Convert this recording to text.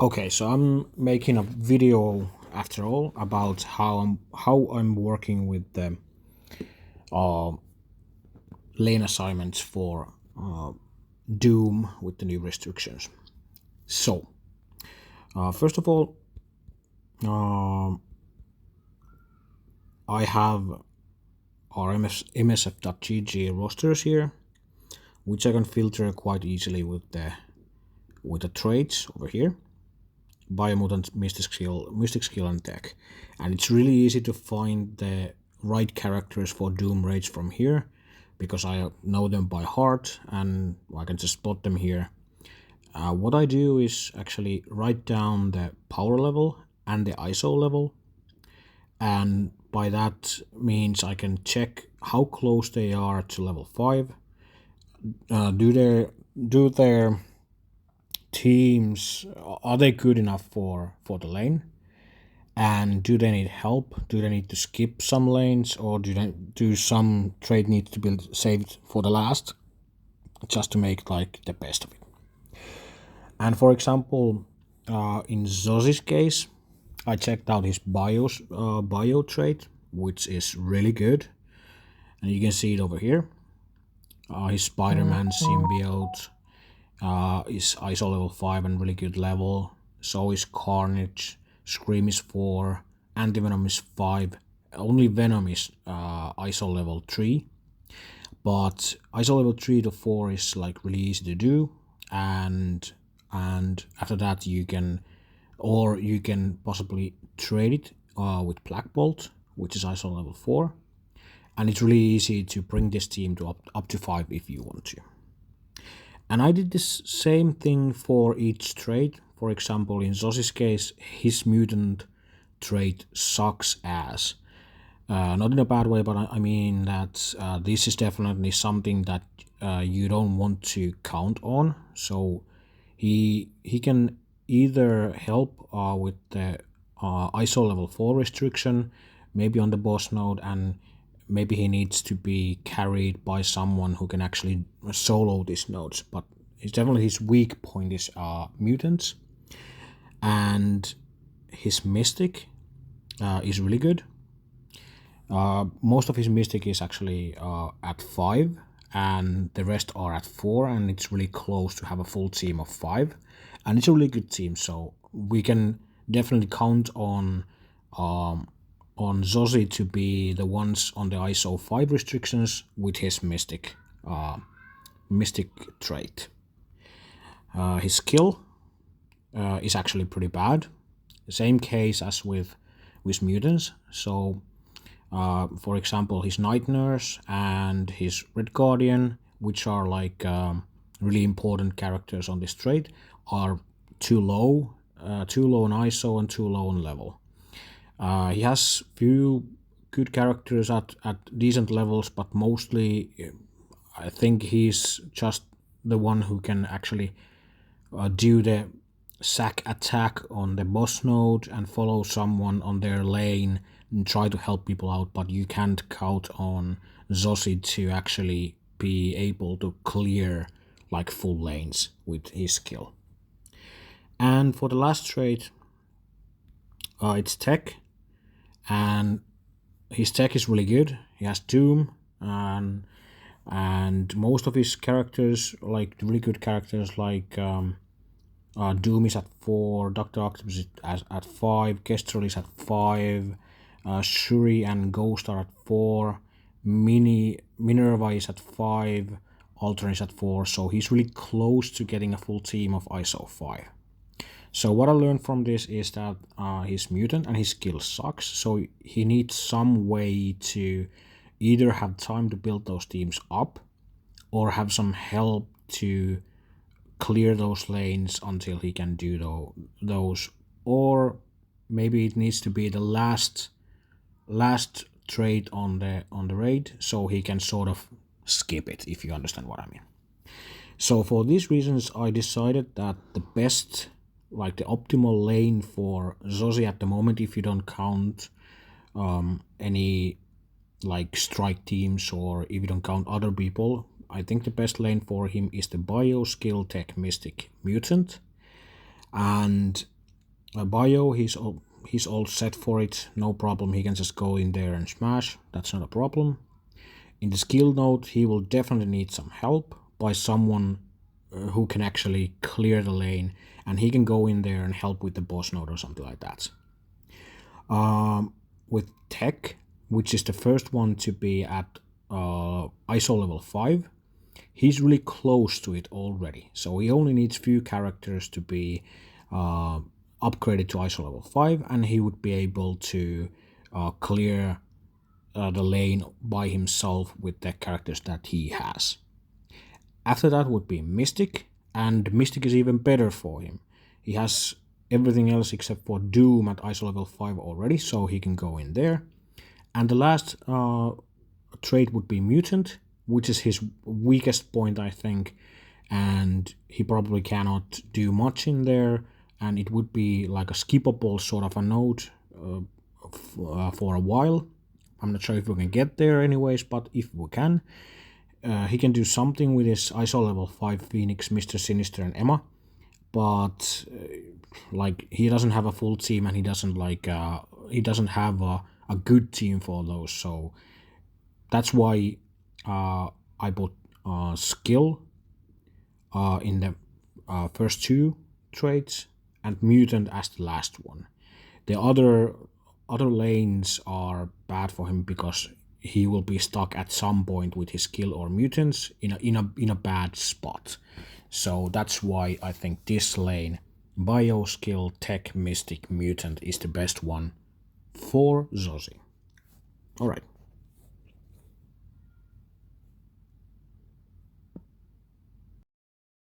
Okay, so I'm making a video after all about how I'm working with the lane assignments for Doom with the new restrictions. So first of all, I have our MSF.gg rosters here, which I can filter quite easily with the traits over here. Biomutant, Mystic Skill, and Tech. And it's really easy to find the right characters for Doom raids from here because I know them by heart and I can just spot them here. What I do is actually write down the power level and the ISO level, and by that means I can check how close they are to level 5. Do their teams, are they good enough for the lane? And do they need help? Do they need to skip some lanes, or do some trade need to be saved for the last, just to make like the best of it? And for example, in Zosi's case, I checked out his bio trait, which is really good, and you can see it over here. His Spider-Man symbiote is ISO level 5 and really good level. So is Carnage. Scream is 4. Antivenom is 5. Only Venom is ISO level 3. But ISO level 3 to 4 is like really easy to do. And after that you can possibly trade it with Black Bolt, which is ISO level 4. And it's really easy to bring this team to up to 5 if you want to. And I did this same thing for each trait. For example, in Zosi's case, his mutant trait sucks ass. Not in a bad way, but I mean that this is definitely something that you don't want to count on. So he can either help with the ISO level 4 restriction, maybe on the boss node, and maybe he needs to be carried by someone who can actually solo these nodes. But it's definitely his weak point is mutants, and his mystic is really good. Most of his mystic is actually at 5, and the rest are at 4, and it's really close to have a full team of 5, and it's a really good team. So we can definitely count on Zosi to be the ones on the ISO 5 restrictions with his mystic trait. His skill is actually pretty bad. Same case as with mutants. So for example, his Night Nurse and his Red Guardian, which are like really important characters on this trait, are too low in ISO and too low in level. He has few good characters at decent levels, but mostly I think he's just the one who can actually do the sack attack on the boss node and follow someone on their lane and try to help people out, but you can't count on Zosi to actually be able to clear like full lanes with his skill. And for the last trait, it's Tech, and his tech is really good. He has Doom, and most of his characters, like really good characters, like Doom is at 4, Doctor Octopus is at 5, Kestrel is at 5, Shuri and Ghost are at 4, Minerva is at 5, Ultron is at 4. So he's really close to getting a full team of ISO 5. So what I learned from this is that he's mutant and his skill sucks. So he needs some way to either have time to build those teams up, or have some help to clear those lanes until he can do those. Or maybe it needs to be the last trade on the raid, so he can sort of skip it, if you understand what I mean. So for these reasons, I decided that the best, like the optimal lane for Zosi at the moment, if you don't count any like strike teams, or if you don't count other people, I think the best lane for him is the Bio Skill Tech Mystic Mutant. And bio, he's all set for it, no problem. He can just go in there and smash. That's not a problem. In the skill node, he will definitely need some help by someone who can actually clear the lane, and he can go in there and help with the boss node or something like that. With tech, which is the first one to be at ISO level 5, he's really close to it already. So he only needs few characters to be upgraded to ISO level 5, and he would be able to clear the lane by himself with the characters that he has. After that would be Mystic, and Mystic is even better for him. He has everything else except for Doom at ISO level 5 already, so he can go in there. And the last trait would be Mutant, which is his weakest point, I think, and he probably cannot do much in there, and it would be like a skippable sort of a node for a while. I'm not sure if we can get there anyways, but if we can, he can do something with his ISO level 5 Phoenix, Mr. Sinister, and Emma, but like he doesn't have a full team, and he doesn't have a good team for those. So that's why I put skill in the first two traits and mutant as the last one. The other lanes are bad for him because he will be stuck at some point with his skill or mutants in a bad spot. So that's why I think this lane, bio, skill, tech, mystic, mutant, is the best one for Zosie. Alright.